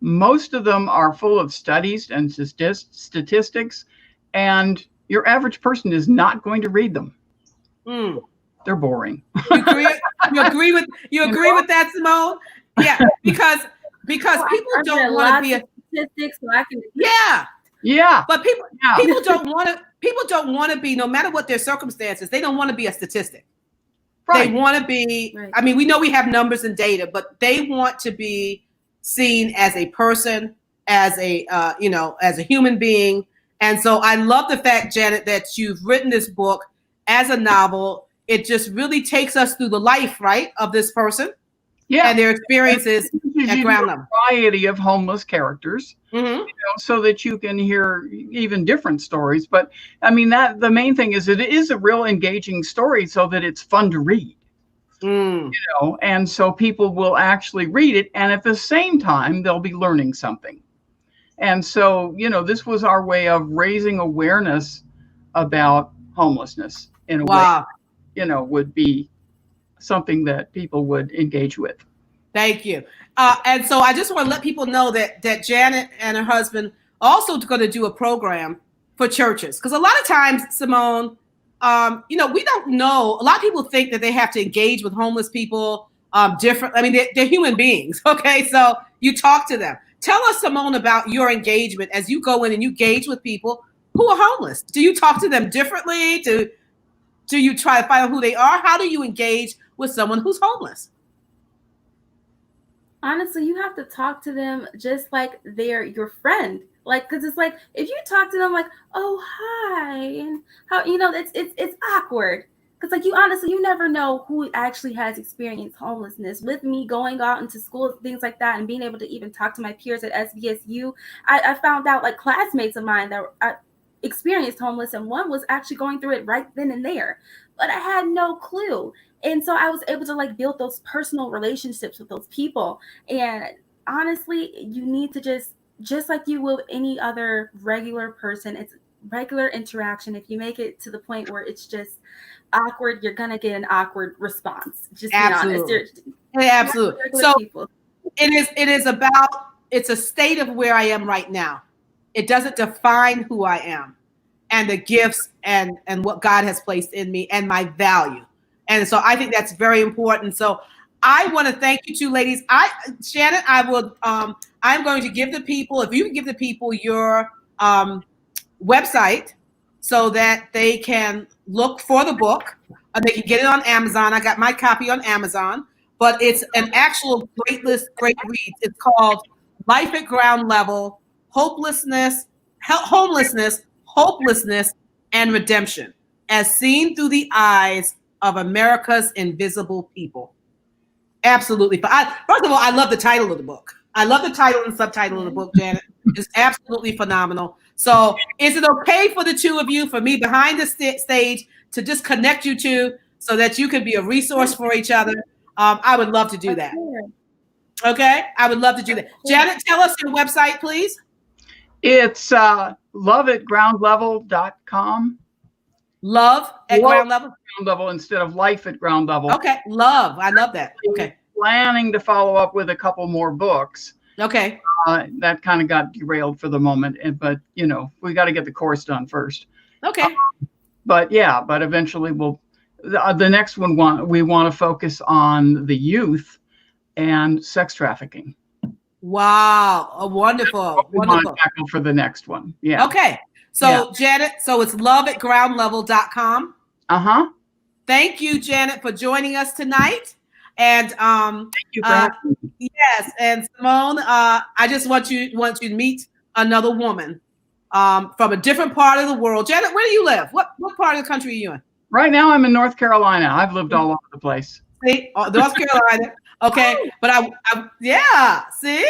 C: most of them are full of studies and statistics, and your average person is not going to read them. They're boring.
A: You agree with that, Symone? Yeah, because people don't want to be a
B: statistics, so I can.
C: Yeah.
A: But people don't want to be, no matter what their circumstances, they don't want to be a statistic. Right. They want to be. Right. I mean, we know we have numbers and data, but they want to be seen as a person, as a as a human being. And so I love the fact, Janet, that you've written this book as a novel. It just really takes us through the life, right, of this person. Yeah, and their experiences at ground level.
C: A variety of homeless characters, so that you can hear even different stories. But I mean, that the main thing is it is a real engaging story, so that it's fun to read. And so people will actually read it, and at the same time, they'll be learning something. And so, this was our way of raising awareness about homelessness in a way, would be something that people would engage with.
A: Thank you. And so I just want to let people know that Janet and her husband also going to do a program for churches. Because a lot of times, Symone, we don't know. A lot of people think that they have to engage with homeless people different. I mean, they're human beings. Okay, so you talk to them. tell us, Simone, about your engagement as you go in and you engage with people who are homeless. Do you talk to them differently? Do you try to find out who they are? How do you engage with someone who's homeless?
B: Honestly, you have to talk to them just like they're your friend. Like, because it's like, if you talk to them like, oh, hi, and how, it's awkward. Because like, you never know who actually has experienced homelessness. With me going out into school, things like that, and being able to even talk to my peers at SVSU, I found out like classmates of mine that experienced homeless, and one was actually going through it right then and there. But I had no clue. And so I was able to like build those personal relationships with those people. And honestly, you need to just like you will any other regular person, it's regular interaction. If you make it to the point where it's just awkward, you're gonna get an awkward response. Just
A: Absolutely.
B: be honest.
A: Absolutely. So
B: people.
A: it's a state of where I am right now. It doesn't define who I am and the gifts and what God has placed in me and my value. And so I think that's very important. So I want to thank you two ladies. Shannon, I'm going to give the people, if you can give the people your website so that they can look for the book. They can get it on Amazon. I got my copy on Amazon, but it's an actual great read. It's called Life at Ground Level, Homelessness, Hopelessness, and Redemption, as seen through the eyes of America's invisible people. Absolutely. First of all, I love the title of the book. I love the title and subtitle of the book, Janet. It's absolutely phenomenal. So is it okay for the two of you, for me behind the stage, to just connect you two so that you could be a resource for each other? I would love to do that. Okay? I would love to do that. Janet, tell us your website, please.
C: It's loveatgroundlevel.com.
A: Love at ground level?
C: Ground level instead of life at ground level.
A: Okay. Love. I love that. Okay.
C: Planning to follow up with a couple more books.
A: Okay.
C: That kind of got derailed for the moment, but we got to get the course done first.
A: Okay.
C: But eventually the next one we want to focus on the youth and sex trafficking.
A: Wow. Wonderful.
C: We want to tackle for the next one. Yeah.
A: Okay. So Janet, so it's loveatgroundlevel.com.
C: Uh-huh.
A: Thank you, Janet, for joining us tonight. And
C: thank you for having me.
A: Yes, and Simone, I just want you to meet another woman from a different part of the world. Janet, where do you live? What part of the country are you in?
C: Right now, I'm in North Carolina. I've lived all over the place.
A: See, North Carolina. Okay, but I see.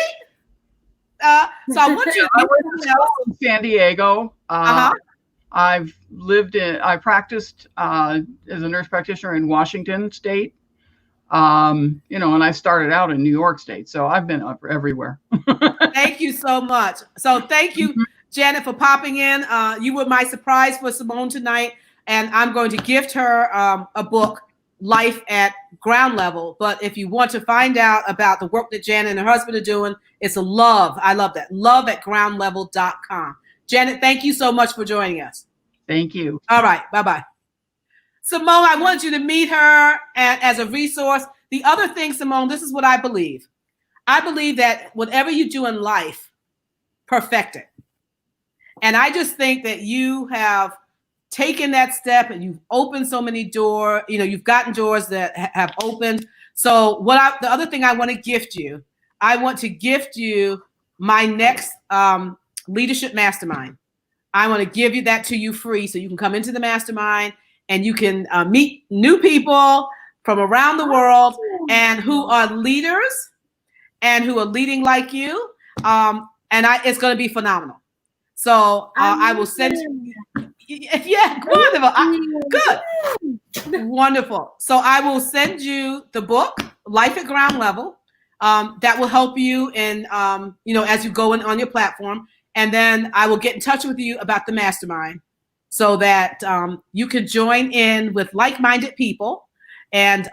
A: So I want you to
C: I went to school in San Diego. I practiced as a nurse practitioner in Washington State. And I started out in New York State, so I've been up everywhere.
A: Thank you so much. So thank you, Janet, for popping in. You were my surprise for Simone tonight, and I'm going to gift her a book, Life at Ground Level. But if you want to find out about the work that Janet and her husband are doing, it's I love that, loveatgroundlevel.com. Janet, thank you so much for joining us.
C: Thank you.
A: All right, bye-bye. Simone, I wanted you to meet her as a resource. The other thing, Simone, this is what I believe. I believe that whatever you do in life, perfect it. And I just think that you have taken that step and you've opened so many doors. You've gotten doors that have opened. So the other thing I want to gift you, I want to gift you my next leadership mastermind. I want to give that to you free so you can come into the mastermind and you can meet new people from around the world and who are leaders and who are leading like you. It's going to be phenomenal. So I will send you. Yeah, wonderful. Good. Wonderful. So I will send you the book, Life at Ground Level. That will help you in, as you go in on your platform. And then I will get in touch with you about the mastermind so that you can join in with like-minded people and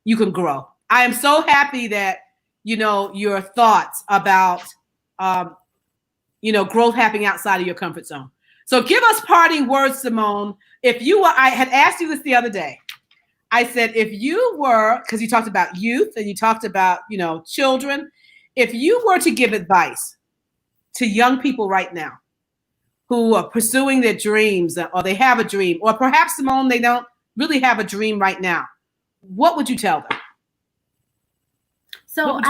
A: you can grow. I am so happy that, your thoughts about, growth happening outside of your comfort zone. So give us parting words, Simone. I had asked you this the other day. I said, if you were, because you talked about youth and you talked about, children, if you were to give advice to young people right now who are pursuing their dreams, or they have a dream, or perhaps, Simone, they don't really have a dream right now, what would you tell them?
B: So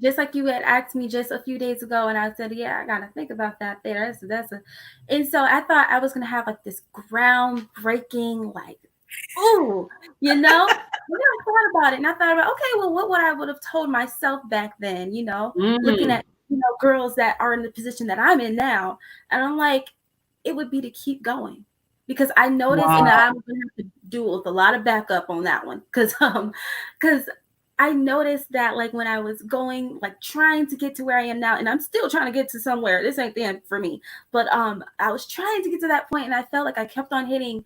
B: just like you had asked me just a few days ago, and I said, yeah, I gotta think about that there. And so I thought I was gonna have like this groundbreaking, like, ooh, you know, and then I thought about it, and I thought about, okay, well, what would I would have told myself back then, you know, looking at, you know, girls that are in the position that I'm in now, and I'm like, it would be to keep going, because I noticed, and I'm gonna have to do with a lot of backup on that one, because I noticed that, like, when I was going, like, trying to get to where I am now, and I'm still trying to get to somewhere. This ain't the end for me, but I was trying to get to that point, and I felt like I kept on hitting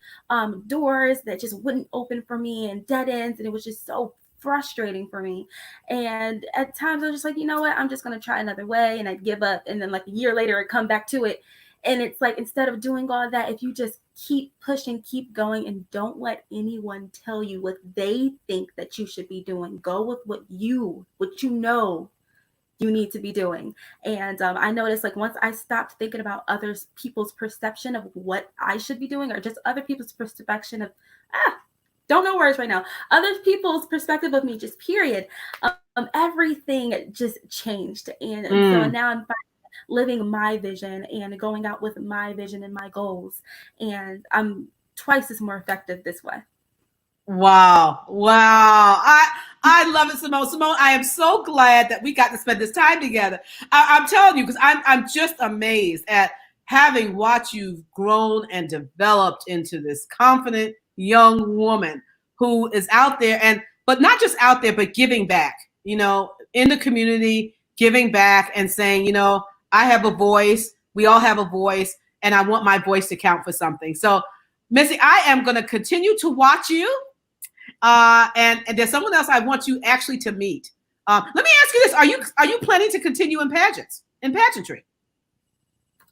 B: doors that just wouldn't open for me, and dead ends, and it was just so frustrating for me. And at times I was just like, you know what, I'm just gonna try another way, and I'd give up, and then like a year later I'd come back to it. And it's like, instead of doing all of that, if you just keep pushing, keep going, and don't let anyone tell you what they think that you should be doing. Go with what you know you need to be doing. And I noticed, like, once I stopped thinking about other people's perception of what I should be doing, or just other people's perception of, don't know words right now, other people's perspective of me, just period, everything just changed. And so now I'm living my vision and going out with my vision and my goals. And I'm twice as more effective this way.
A: Wow. I love it, Simone. Simone, I am so glad that we got to spend this time together. I'm telling you, because I'm just amazed at having watched you've grown and developed into this confident young woman who is out there, but not just out there, but giving back, you know, in the community, giving back and saying, you know, I have a voice. We all have a voice, and I want my voice to count for something. So, Missy, I am going to continue to watch you. And there's someone else I want you actually to meet. Let me ask you this: Are you planning to continue in pageantry?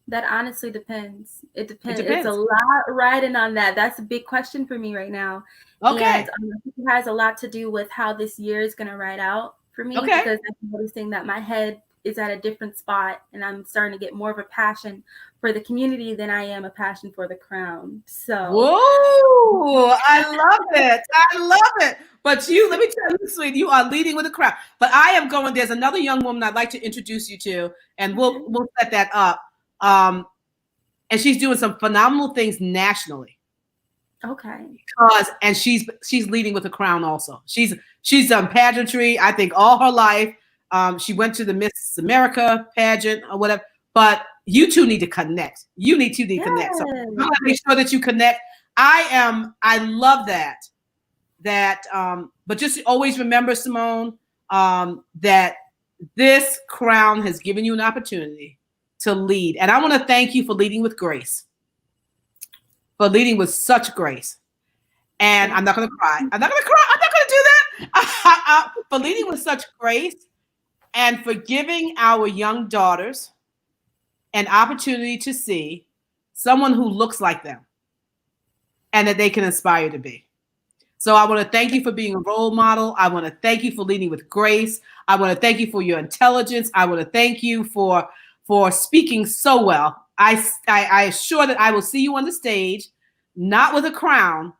B: That honestly depends. It depends. It's a lot riding on that. That's a big question for me right now. Okay. And it has a lot to do with how this year is going to ride out for me. Okay. Because I'm noticing that my head is at a different spot, and I'm starting to get more of a passion for the community than I am a passion for the crown. So,
A: whoa, I love it. I love it. But let me tell you, sweetie, you are leading with a crown. But I am going. There's another young woman I'd like to introduce you to, and we'll set that up. And she's doing some phenomenal things nationally.
B: Okay.
A: And she's leading with a crown also. She's done pageantry, I think, all her life. She went to the Miss America pageant or whatever, but you two need to connect. You need to connect. So I'm going to make sure that you connect. I love that. But just always remember, Simone, that this crown has given you an opportunity to lead. And I want to thank you for leading with grace, for leading with such grace. And I'm not going to cry. I'm not going to do that. For leading with such grace, and for giving our young daughters an opportunity to see someone who looks like them and that they can aspire to be. So I want to thank you for being a role model. I want to thank you for leading with grace. I want to thank you for your intelligence. I want to thank you for speaking so well. I assure that I will see you on the stage, not with a crown,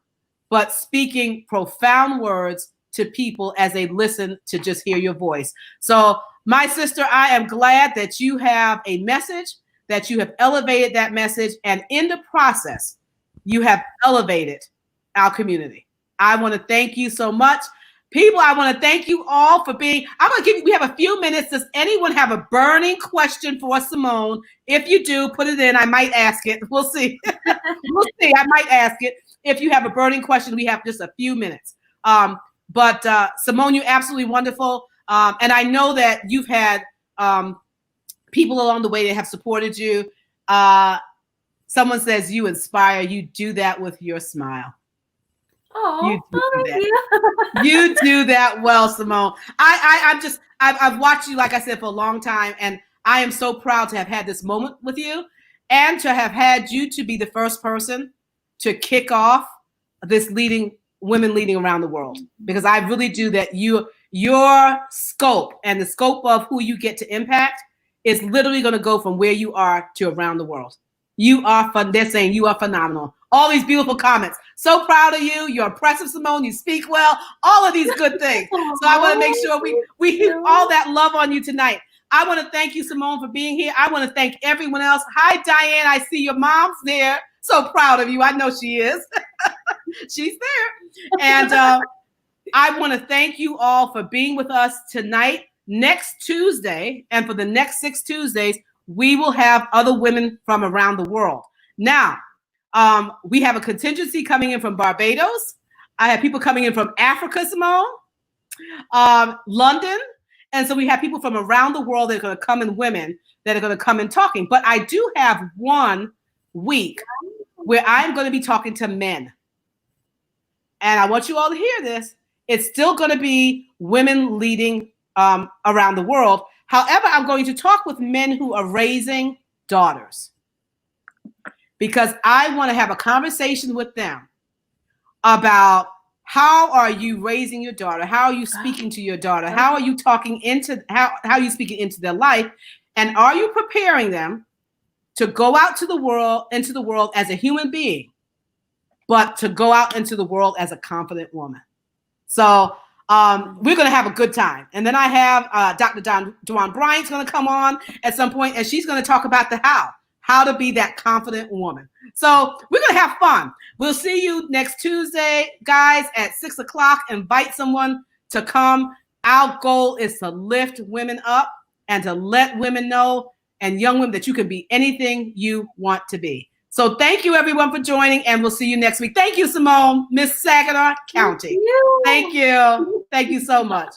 A: but speaking profound words to people as they listen to just hear your voice. So, my sister, I am glad that you have a message, that you have elevated that message, and in the process, you have elevated our community. I want to thank you so much. People, I want to thank you all for being. We have a few minutes. Does anyone have a burning question for Simone? If you do, put it in. I might ask it. We'll see. We'll see. I might ask it. If you have a burning question, we have just a few minutes. But Simone, you're absolutely wonderful. And I know that you've had people along the way that have supported you. Someone says you inspire. You do that with your smile.
B: Oh,
A: you do that well, Simone. I've watched you, like I said, for a long time, and I am so proud to have had this moment with you, and to have had you to be the first person to kick off this women leading around the world, because I really do that. You your scope and the scope of who you get to impact is literally going to go from where you are to around the world. You are fun. They're saying you are phenomenal. All these beautiful comments. So proud of you. You're impressive, Simone. You speak well. All of these good things. So I want to make sure we heap all that love on you tonight. I want to thank you, Simone, for being here. I want to thank everyone else. Hi, Diane. I see your mom's there. So proud of you. I know she is. She's there. And I want to thank you all for being with us tonight. Next Tuesday, and for the next 6 Tuesdays, we will have other women from around the world. Now, we have a contingency coming in from Barbados. I have people coming in from Africa, Simone, London. And so we have people from around the world that are going to come in, women that are going to come in talking. But I do have 1 week where I'm going to be talking to men. And I want you all to hear this. It's still going to be women leading around the world. However, I'm going to talk with men who are raising daughters, because I want to have a conversation with them about how are you raising your daughter? How are you speaking to your daughter? How are you talking into how are you speaking into their life? And are you preparing them to go out to the world, into the world as a human being, but to go out into the world as a confident woman? So we're going to have a good time. And then I have Dr. Dawn Bryant's going to come on at some point, and she's going to talk about the how to be that confident woman. So we're going to have fun. We'll see you next Tuesday, guys, at 6 o'clock. Invite someone to come. Our goal is to lift women up and to let women know, and young women, that you can be anything you want to be. So thank you, everyone, for joining, and we'll see you next week. Thank you, Simone, Miss Saginaw County. Thank you. Thank you so much.